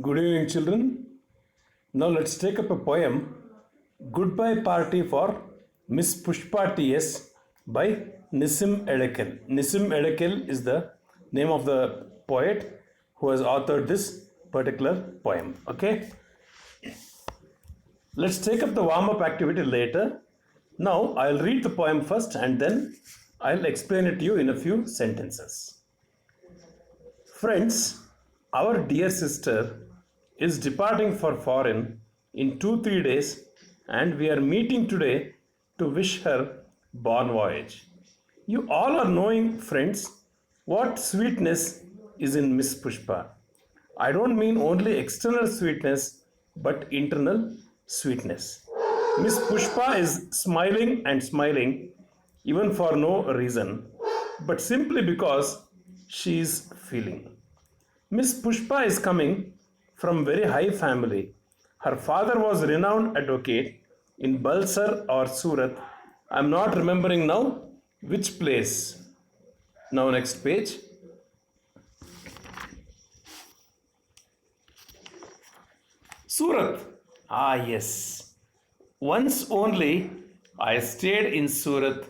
Good evening, children. Now let's take up a poem, Goodbye Party for Miss Pushpa T.S. by Nissim Edekel. Nissim Edekel is the name of the poet who has authored this particular poem. Okay, let's take up the warm up activity later. Now I'll read the poem first and then I'll explain it to you in a few sentences. Friends, our dear sister is departing for foreign in 2-3 days and we are meeting today to wish her bon voyage. You all are knowing, friends, what sweetness is in Miss Pushpa. I don't mean only external sweetness but internal sweetness. Miss Pushpa is smiling and smiling even for no reason but simply because she is feeling. Miss Pushpa is coming from very high family. Her father was renowned advocate in Balsar or Surat. I am not remembering now which place. Now next page. Surat. Ah yes. Once only I stayed in Surat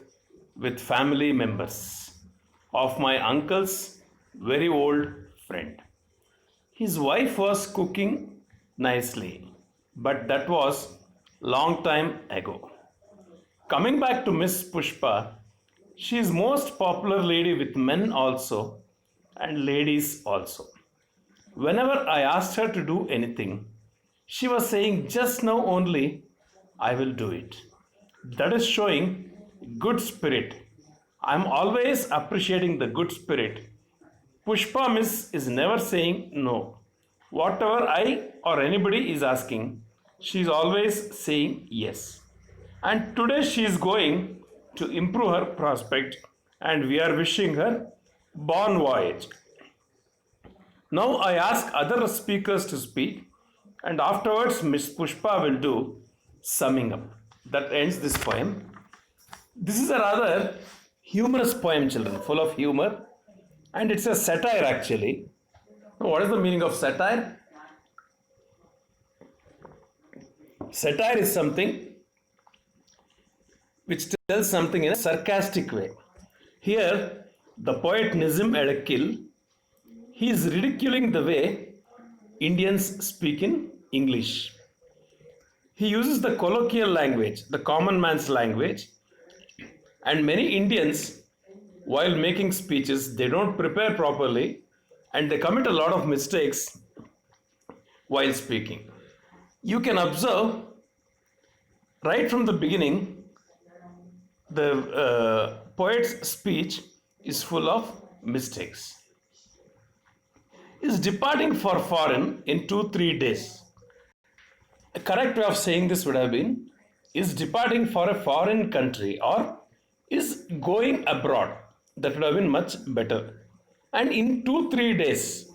with family members of my uncle's very old friend. His wife was cooking nicely, but that was long time ago. Coming back to Miss Pushpa, she is most popular lady with men also and ladies also. Whenever I asked her to do anything, she was saying just now only I will do it. That is showing good spirit. I am always appreciating the good spirit. Pushpa Miss is never saying no. Whatever I or anybody is asking, she is always saying yes. And today she is going to improve her prospect and we are wishing her bon voyage. Now I ask other speakers to speak and afterwards Miss Pushpa will do summing up. That ends this poem. This is a rather humorous poem, children, full of humor. And it's a satire actually. What is the meaning of satire? Satire is something which tells something in a sarcastic way. Here, the poet Nissim Edekel, he is ridiculing the way Indians speak in English. He uses the colloquial language, the common man's language, and many Indians, while making speeches, they don't prepare properly and they commit a lot of mistakes while speaking. You can observe right from the beginning, the poet's speech is full of mistakes. He is departing for foreign in 2-3 days. A correct way of saying this would have been is departing for a foreign country or is going abroad. That would have been much better. And in 2-3 days,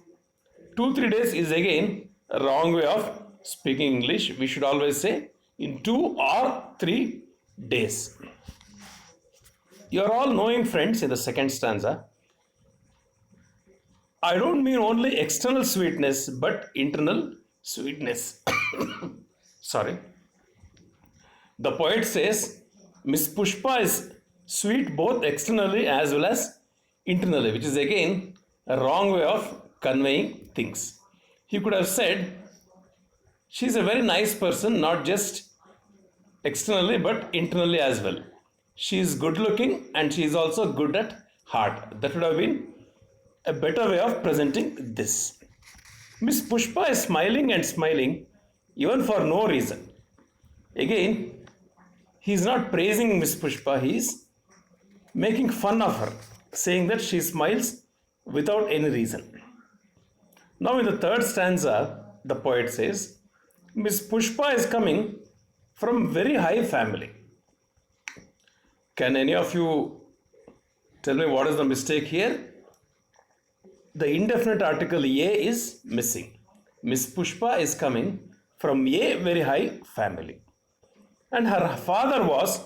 2-3 days is again a wrong way of speaking English. We should always say in 2 or 3 days. You are all knowing, friends, in the second stanza. I don't mean only external sweetness but internal sweetness. Sorry. The poet says Miss Pushpa is sweet both externally as well as internally, which is again a wrong way of conveying things. He could have said she is a very nice person, not just externally but internally as well. She is good looking and she is also good at heart. That would have been a better way of presenting this. Miss Pushpa is smiling and smiling even for no reason. Again, he is not praising Miss Pushpa, he is making fun of her, saying that she smiles without any reason. Now in the third stanza, the poet says, Miss Pushpa is coming from very high family. Can any of you tell me what is the mistake here? The indefinite article A is missing. Miss Pushpa is coming from a very high family. And her father was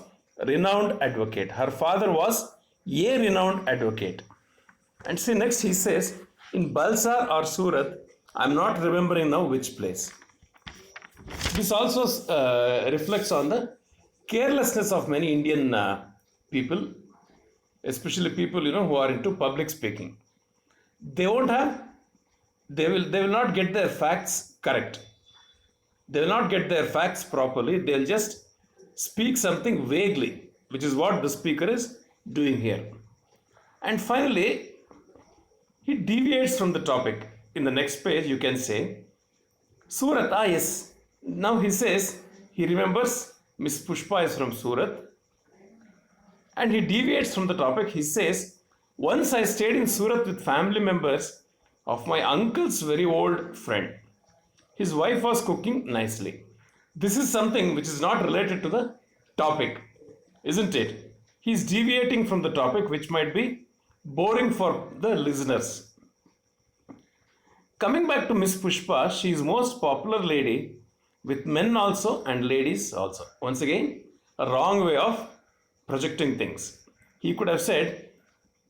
renowned advocate. Her father was a renowned advocate. And see next he says, in Balsar or Surat, I'm not remembering now which place. This also reflects on the carelessness of many Indian people, especially people who are into public speaking. They won't have, they will not get their facts correct. They will not get their facts properly. They'll just speak something vaguely, which is what the speaker is doing here. And finally, he deviates from the topic. In the next page, you can say, Surat, yes. Now he says he remembers Miss Pushpa is from Surat, and he deviates from the topic. He says, once I stayed in Surat with family members of my uncle's very old friend. His wife was cooking nicely. This is something which is not related to the topic, isn't it? He's deviating from the topic, which might be boring for the listeners. Coming back to Miss Pushpa, she is most popular lady with men also and ladies also. Once again, a wrong way of projecting things. He could have said,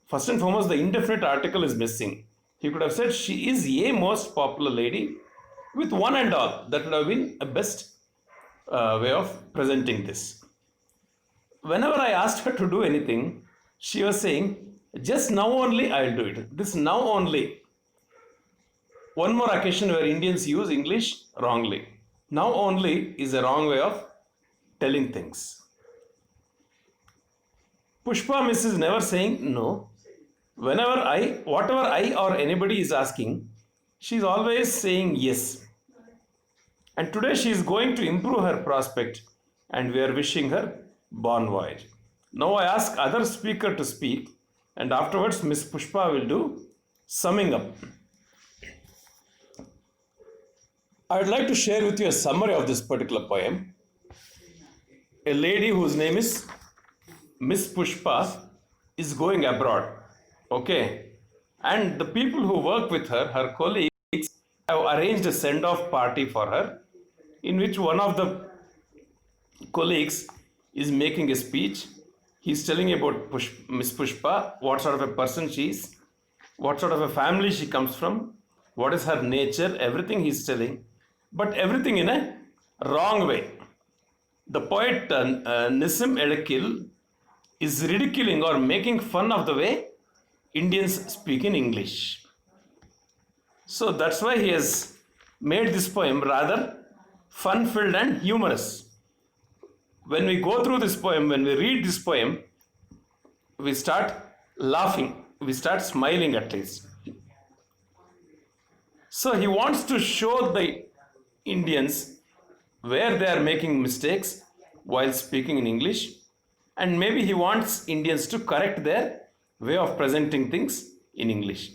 first and foremost, the indefinite article is missing. He could have said, she is a most popular lady with one and all. That would have been a best way of presenting this. Whenever I asked her to do anything, she was saying, just now only I'll do it. This now only. One more occasion where Indians use English wrongly. Now only is a wrong way of telling things. Pushpa Miss is never saying no. Whatever I or anybody is asking, she is always saying yes. And today she is going to improve her prospect, and we are wishing her bon voyage. Now I ask other speaker to speak, and afterwards Miss Pushpa will do summing up. I would like to share with you a summary of this particular poem. A lady whose name is Miss Pushpa is going abroad. Okay. And the people who work with her, her colleagues, have arranged a send-off party for her, in which one of the colleagues is making a speech. He's telling about Miss Pushpa, what sort of a person she is, what sort of a family she comes from, what is her nature, everything he's telling, but everything in a wrong way. The poet Nissim Edekil is ridiculing or making fun of the way Indians speak in English. So that's why he has made this poem rather fun-filled and humorous. When we go through this poem, when we read this poem, we start laughing, we start smiling at least. So he wants to show the Indians where they are making mistakes while speaking in English, and maybe he wants Indians to correct their way of presenting things in English.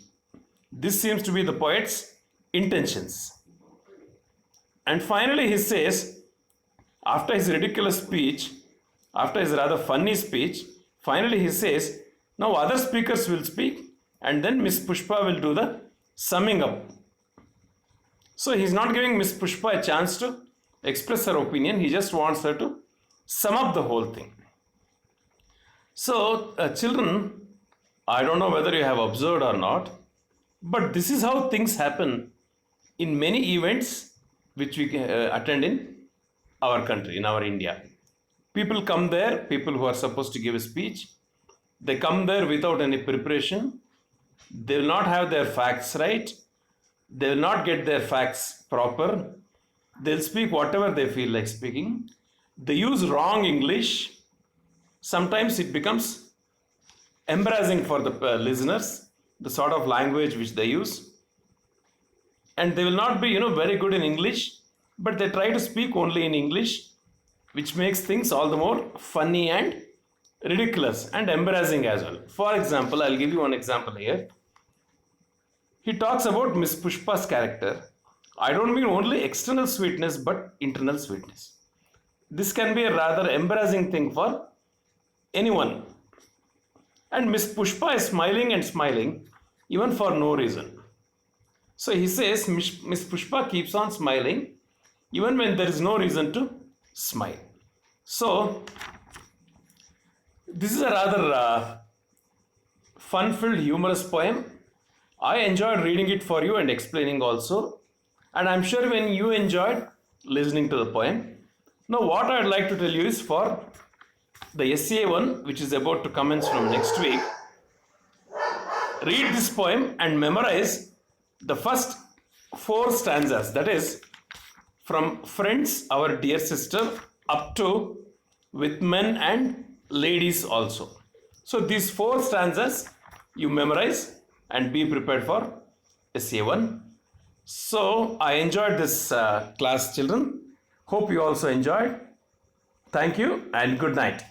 This seems to be the poet's intentions. And finally he says, after his ridiculous speech, after his rather funny speech, finally he says, now other speakers will speak and then Miss Pushpa will do the summing up. So he's not giving Miss Pushpa a chance to express her opinion. He just wants her to sum up the whole thing. So children, I don't know whether you have observed or not, but this is how things happen in many events which we attend in our country, in our India. People come there, people who are supposed to give a speech, they come there without any preparation. They will not have their facts right. They will not get their facts proper. They'll speak whatever they feel like speaking. They use wrong English. Sometimes it becomes embarrassing for the listeners, the sort of language which they use. And they will not be, very good in English, but they try to speak only in English, which makes things all the more funny and ridiculous and embarrassing as well. For example, I'll give you one example here. He talks about Miss Pushpa's character. I don't mean only external sweetness, but internal sweetness. This can be a rather embarrassing thing for anyone. And Miss Pushpa is smiling and smiling, even for no reason. So he says, Miss Pushpa keeps on smiling, even when there is no reason to smile. So, this is a rather fun-filled, humorous poem. I enjoyed reading it for you and explaining also. and I'm sure when you enjoyed listening to the poem. Now, what I'd like to tell you is for the SCA one, which is about to commence from next week, read this poem and memorize the first four stanzas. That is, from friends, our dear sister, up to with men and ladies also. So, these four stanzas you memorize and be prepared for SCA1. So, I enjoyed this class, children. Hope you also enjoyed. Thank you and good night.